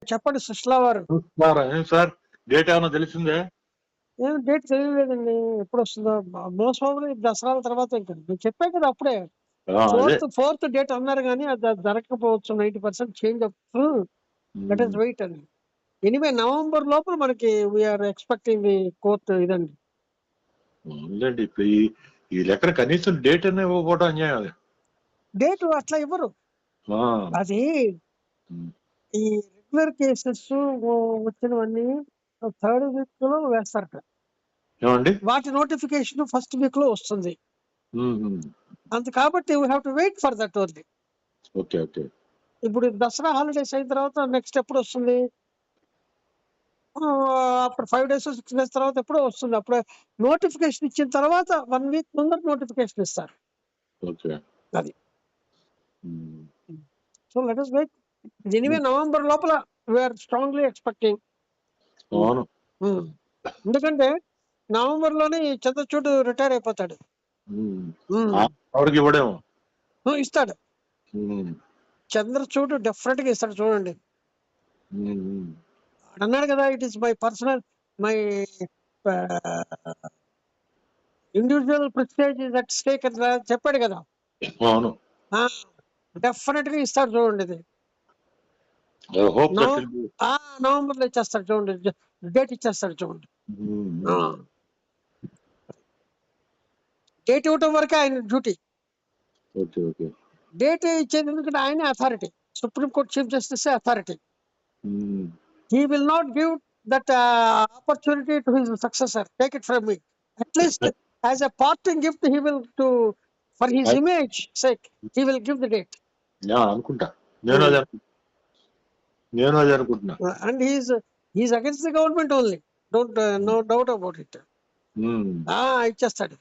చెప్పండి సుష్లా వారు. ఏం సార్ డేట్ ఏమన్నా తెలిసిందే? ఏం డేట్ తెలియలేదండి. ఎప్పుడొస్తుందో. మోస్ట్ ప్రాబబ్లీ దసరాల తర్వాత ఇంకా. నేను చెప్పాను కదా అప్పుడే. అదే. ఫోర్త్ డేట్ అన్నారు గానీ అది జరగకపోవచ్చు. 90% చేంజ్ అవ్వచ్చు. లెట్ us వెయిట్ అని. ఎనీవే నవంబర్ లోపల మనకి వీఆర్ ఎక్స్పెక్టింగ్ ది కోర్ట్ ఇదండి. అవునులేండి. ఇప్పుడు ఈ లెక్కన కనీసం డేట్ అనే ఇవ్వకపోవడం అన్యాయం అది. డేట్ అట్లా ఇవ్వరు. ఆ, అది ఉమ్, ఈ రెగ్యులర్ కేసెస్ వచ్చినవన్నీ థర్డ్ వీక్ లో వేస్తారట. ఏమండి? వాటి నోటిఫికేషన్ ఫస్ట్ వీక్ లో వస్తుంది. ఉమ్, ఉమ్. అంత కాబట్టి we have to wait for that only. Okay okay. ఇప్పుడు దసరా హాలిడేస్ అయిన తర్వాత నెక్స్ట్ ఎప్పుడు వస్తుంది? అప్పుడు 5 days 6 days తర్వాత ఎప్పుడో వస్తుంది. అప్పుడే నోటిఫికేషన్ ఇచ్చిన తర్వాత 1 week ముందర నోటిఫికేషన్ ఇస్తారు. ఓకే. అది. Um, so let us wait. Anyway November లోపల వీఆర్ స్ట్రాంగ్లీ ఎక్స్పెక్టింగ్. అవును. ఎందుకంటే నవంబర్ లోనే ఈ చంద్రచూడ్ రిటైర్ అయిపోతాడు. ఎవరికి ఇవ్వడేమో. ఇస్తాడు. ఉమ్, చంద్రచూడ్ డెఫినెట్ గా ఇస్తాడు చూడండి. ఉమ్, ఉమ్. అన్నాడు కదా, it is my personal my individual prestige is at stake అని చెప్పాడు కదా. అవును. డెఫినెట్ గా ఇస్తాడు చూడండి. ఇది hope that will be. November లో ఇచ్చేస్తాడు చూడండి. డేట్ ఇచ్చేస్తాడు చూడండి. డేట్ ఇవ్వటం వరకే ఆయన డ్యూటీ. Okay okay. డేట్ ఇచ్చేది ఎందుకంటే ఆయనే authority. Supreme court chief justice authority. He will not give that opportunity to his successor. Take it from me. At least as a parting gift, he will for his image sake, he will give the date. అనుకుంటా. నేను అదే అనుకుంటున్నా. And he's against the government only. Don't no doubt about it. ఇచ్చేస్తాడు.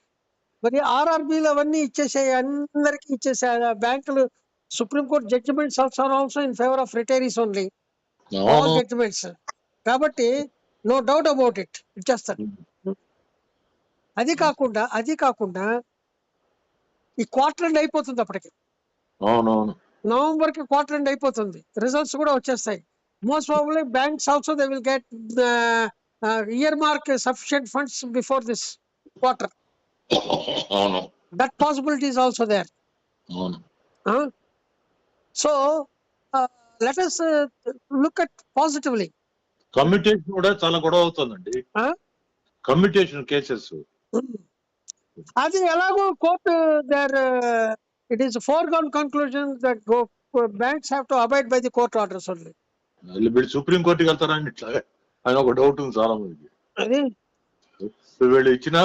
మరి ఆర్ఆర్బీలు అవన్నీ ఇచ్చేసాయి, అందరికి ఇచ్చేసాయి. బ్యాంకులు supreme court judgements also in favour of retirees only. All judgements. కాబట్టి నో డౌట్ అబౌట్ ఇట్ ఇచ్చేస్తాడు. అది కాకుండా ఈ క్వార్టర్ ఎండ్ అయిపోతుంది అప్పటికి. అవునవును. నవంబర్ కి క్వార్టర్ ఎండ్ అయిపోతుంది. రిజల్ట్స్ కూడా వచ్చేస్తాయి. Most probably banks also they will get earmark sufficient funds before this quarter. అవును. That possibility is also there. అవును. So let us look at positively. Commutation కూడా చాలా గొడవ అవుతుందండి. కమ్యూటేషన్ కేసెస్ అది ఎలాగో court there it is foregone conclusion that banks have to abide by the court orders only. వీళ్ళు supreme కోర్టుకి వెళ్తారని ఇట్లా అని ఒక డౌట్ ఉంది చాలా మందికి. అది వీళ్ళు ఇచ్చిన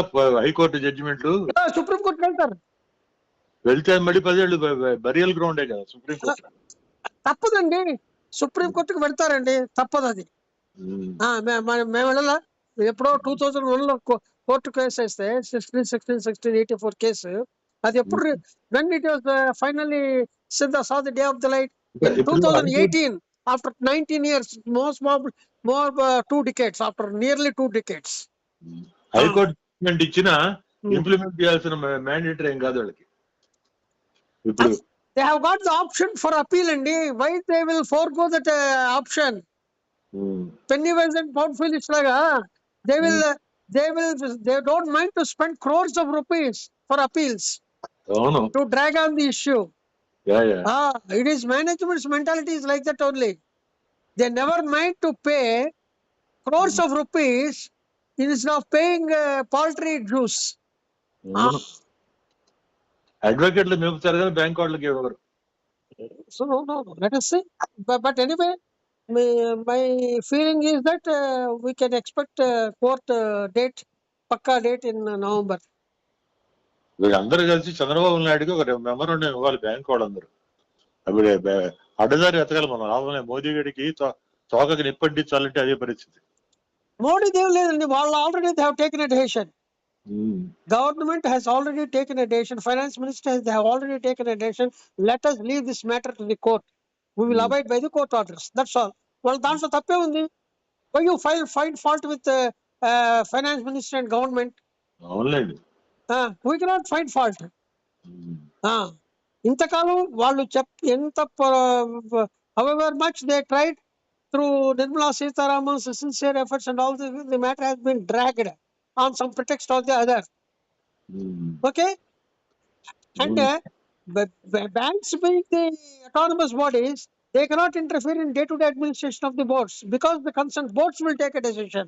హైకోర్టు జడ్జిమెంట్లు సుప్రీం కోర్టుకి వెళ్తారు. వెళ్తే మళ్ళీ 10 ఏళ్ళు బరియల్ గ్రౌండే కదా సుప్రీం కోర్టు. తప్పదండి. సుప్రీం కోర్టుకి వెళ్తారండి, తప్పదు అది. మేము వెళ్ళాలా. ఎప్పుడో 2001లో కోర్టు కేసు వేస్తే 1684 కేసు. అది ఎప్పుడు when it was finally saw the day of the light in 2018 after 19 years, more 2 decades, after nearly 2 decades. High court judgement ఇచ్చిన ఇంప్లిమెంట్ చేయాల్సిన మ్యాండేటరీ ఏం కాదు వాళ్ళకి. ఇప్పుడు they have got the option for appeal and why they will forego that option? Penny wise and pound foolish laga they don't mind to spend crores of rupees for appeals to drag on the issue. It is management's mentality is like that only. They never mind to pay crores of rupees instead of paying paltry dues. అడ్వకేట్లు మేపుతారు కానీ bank వాళ్ళకి ఎవరు. So no, let us see. But anyway, my feeling is that we can expect court date, pakka date in November. వీళ్ళందరూ కలిసి చంద్రబాబు నాయుడుకి ఒక memorandum ఇవ్వాలి bank వాళ్ళందరూ. అప్పుడు అడ్డదారి ఎత్తగల మనం రావాలనే మోదీ గడికి తోకకి నిప్పండించాలంటే అదే పరిస్థితి. మోడీ దేవ్ లేదండి, వాళ్ళు already they have taken a decision. Government has already taken a decision. Finance minister they have already taken a decision. Let us leave this matter to the court. We will abide by the court orders. That's all. Well, దాంట్లో తప్పే ఉంది. Why you find fault with finance minister and government? అవునండి. We cannot find fault. ఇంతకాలం వాళ్ళు ఎంత however much they tried through Nirmala Sitharaman's sincere efforts and all the matter has been dragged on some pretext or the other. Okay? And banks being the autonomous bodies, they cannot interfere in day-to-day administration of the boards because the concerned boards will take a decision.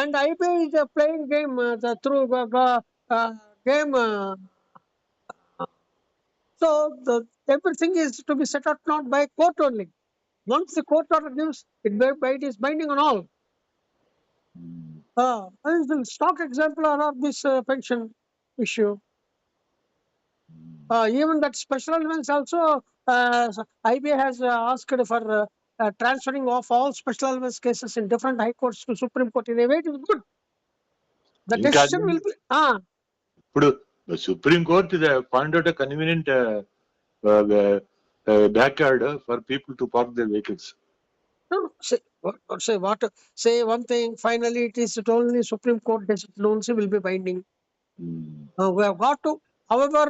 And IBA is playing game through game. So everything is to be set out not by court only. Once the court order gives, it is binding on all. The stock example of this pension issue. Even that special elements also, IBA has asked for transferring of all special elements cases in different high courts to Supreme Court. In a way, it is good. The decision will be. ఇప్పుడు supreme court point out convenient backyard for people to park their vehicles. No, say one thing. Finally, it is only Supreme Court decision only will be binding. We have got to, however,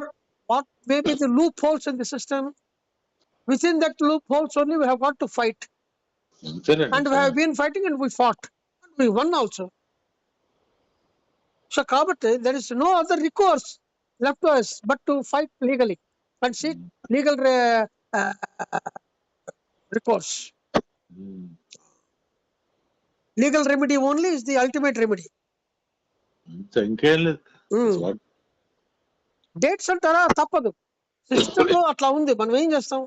what may be the loopholes in the system, within that loopholes only we have got to fight. And we have been fighting and we fought. And we won also. So, Kabate, there is no other recourse left to us but to fight legally and seek legal recourse. Legal remedy only is the ultimate remedy. Dates అంటారా తప్పదు, system అట్లా ఉంది, మనం ఏం చేస్తాం?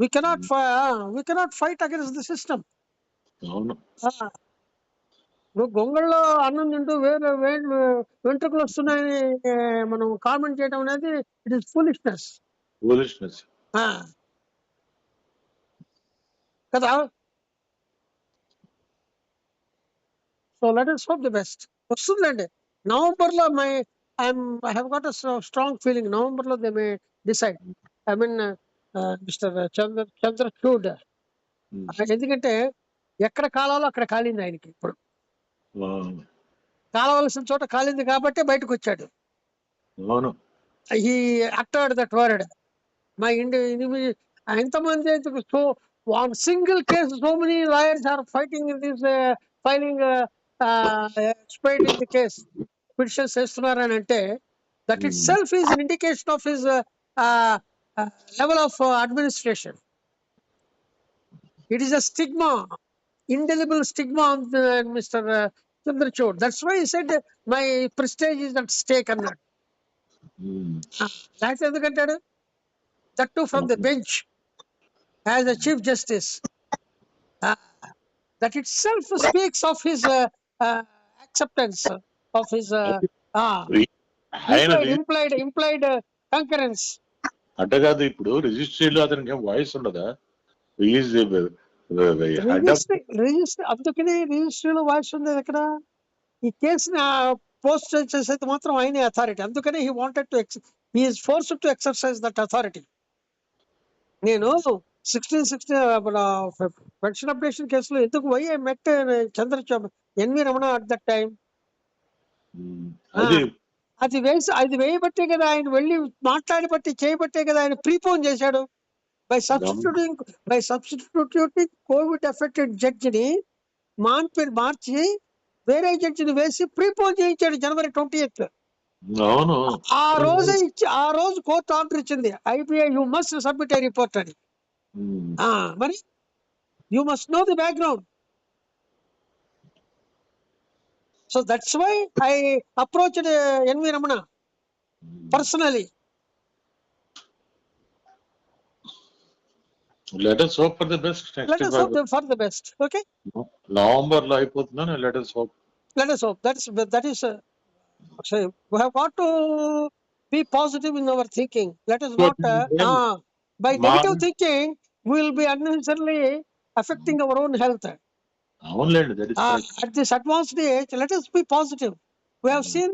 we cannot fight against the system. నువ్వు గొంగళ్ళలో అన్నం తింటూ వేరే వెంట్రుకలు వస్తున్నాయని మనం కామెంట్ చేయడం అనేది ఇట్ ఇస్ ఫూలిష్నెస్ కదా. So let us hope the best. వస్తుందండి నవంబర్లో. I have got a strong feeling నవంబర్లో they may decide. I mean mister Chandrachud, ఎందుకంటే ఎక్కడ కాలాలో అక్కడ కాలింది ఆయనకి. ఇప్పుడు కాలవలసిన చోట కాలింది కాబట్టి బయటకు వచ్చాడు. ఈ అక్టర్డ్ దట్ వర్డ్ మై ఎంతమంది so one single case so many lawyers are fighting in this filing expert in the case petitions చేస్తున్నారని అంటే that itself is an indication of his level of administration. It is a stigma, indelible stigma on Mr. Chandrachud. That's why he said my prestige is at stake అన్నాడు. That's ఎందుకంటాడు? That too from the bench as a chief justice. That itself speaks of his acceptance of his implied concurrence. అంటే కాదు, ఇప్పుడు రిజిస్ట్రీలో అతనికి voice ఉండదా? అందుకని రిజిస్ట్రీలో voice ఉండేది ఎక్కడ? ఈ కేసుని పోస్ట్ చేసేది మాత్రం ఆయనే అథారిటీ. అందుకని he wanted to he is forced to exercise that authority. నేను 1660 పెన్షన్ అప్డేషన్ కేసులో ఎందుకు పోయి met Chandrachud NV Ramana at that time. అది వేయబట్టే కదా ఆయన వెళ్ళి మాట్లాడి బట్టి చేయబట్టే కదా ఆయన ప్రీపోన్ చేశాడు. బై సబ్స్టిట్యూటింగ్ కోవిడ్ ఎఫెక్టెడ్ జడ్జిని మార్చి వేరే జడ్జిని వేసి ప్రీపోన్ చేయించాడు January 20th. ఆ రోజు కోర్టు ఆర్డర్ ఇచ్చింది, IBA you must submit a report అని. మరి you must know the background. So that's why I approached NV Ramana personally. Let us hope for the best. For the best. Okay. November లో అయిపోతుందా? Let us hope. That is so we have got to be positive in our thinking. Let us not by negative thinking we will be unnecessarily affecting our own health. At this advanced age, let us be positive. We have seen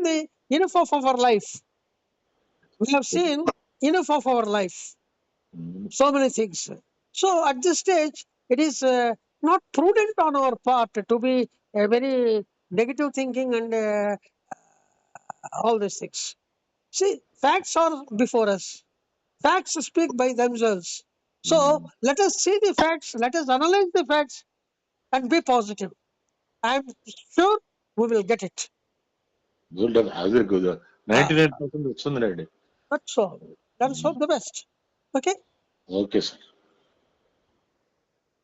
enough of our life. So many things. So at this stage, it is not prudent on our part to be very negative thinking and all these things. See, facts are before us. Facts speak by themselves. So let us see the facts, let us analyze the facts and be positive. I am sure we will get it. Good హాజర్ good 99% వస్తుంది రండి. That's all. Let us hope the best. Okay. Okay sir.